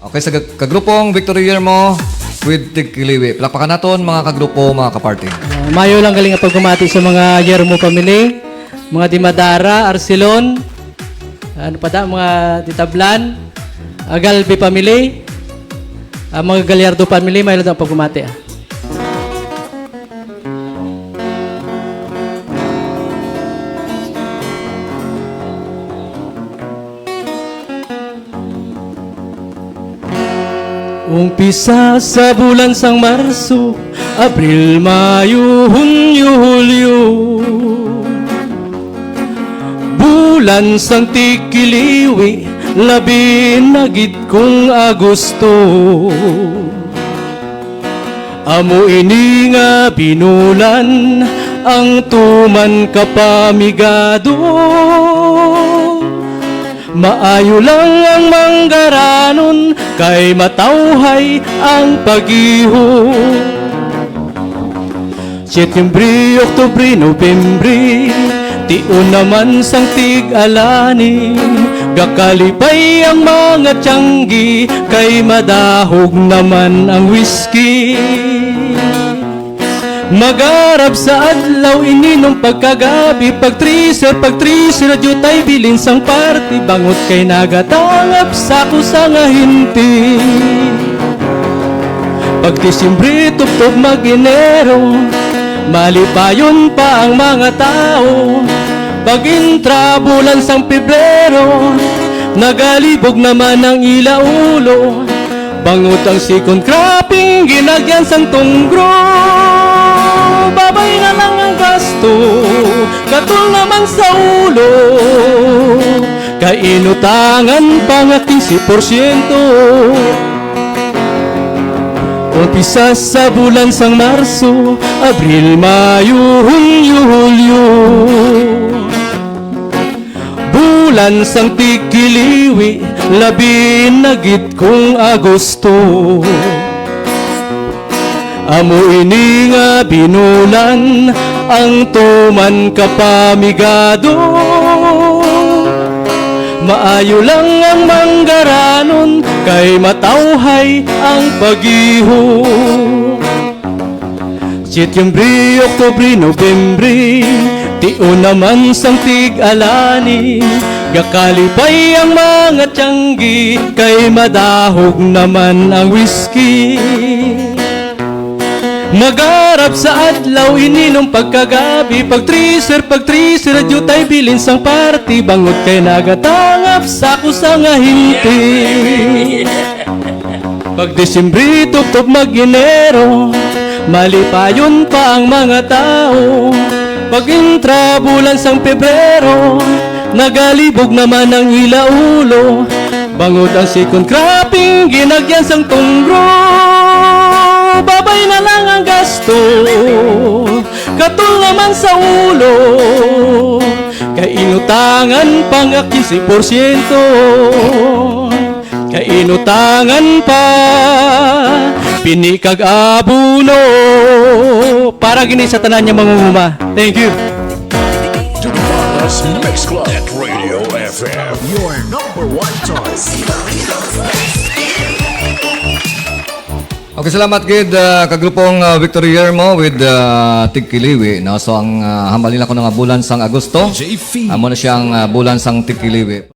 Okay, sa kagrupong Victory Year mo with Tigkiliwi. Palakpakan naton mga kagrupo, mga kaparty. Mayo lang galing ang pagkumati sa mga Yermo family, mga Dimadara, Arcelon, ano pa da, mga Titablan, Galbi family, mga Galyardo family, mayo lang ang pagkumati. Umpisa sa bulan sang Marso, Abril, Mayo, Hunyo, Hulyo. Bulan sang Tikiliwi, labi na gid kong Agosto. Amo ini nga binulan, ang tuman kapamigado. Maayo lang ang manggaranon, kay matawhay ang pagiho. Setyembre, Oktubre, Nobyembre, tion naman sang tig-alani. Gakalipay ang mga tiyanggi, kay madahog naman ang whiskey. Magarap sa adlaw, ininom pagkagabi, pagtriser, jutay bilin sang party, bangot kay nagatangap sa kusang ahinti. Pag Disyembre, tuptog mag-Enero, malipayon pa ang mga tao. Pag intra, bulan sang Pebrero, nagalibog naman ang ilaulo. Bangot ang sikon cropping, ginagyan sang tunggro. Babay na lang ang gasto, katul naman sa ulo. Kainutangan pa nga 15%. Umpisa sa bulan sang Marso, Abril, Mayo, Hunyo, Hulyo. Bulan sang Tikiliwi, labi na gid kong Agosto. Amo ini nga binulan, ang tuman kapamigado. Maayo lang ang manggaranon, kay matawhay ang pagiho. Setyembre, Oktubre, Nobyembre, tion naman sang tig-alani. Gakalipay ang mga tiyanggi, kay madahog naman ang whiskey. Magarap sa adlaw, ininom pagkagabi, pagtriser, jutay bilin sang party, bangot kay nagatangap sa kusang ahinti. Pag Disyembre, tuptog mag-Enero, malipayon pa ang mga tao. Pag intra, bulan sang Pebrero, nagalibog naman ang ilaulo. Bangot ang sikon cropping, ginagyan sang tunggro. Babay na lang ang gasto, katul naman sa ulo. Kainutangan pa nga 15%. Kainutangan pa, pinikag abuno. Para gini sa tanan niya mangunguma. Thank you. Mix Club at Radio FM, your number one choice. Okay, salamat gid kagrupong Victory Year mo with Tigkiliwi. No? So ang hambal nila ko nga bulan sang Agosto. Amo na siyang bulan sang Tigkiliwi.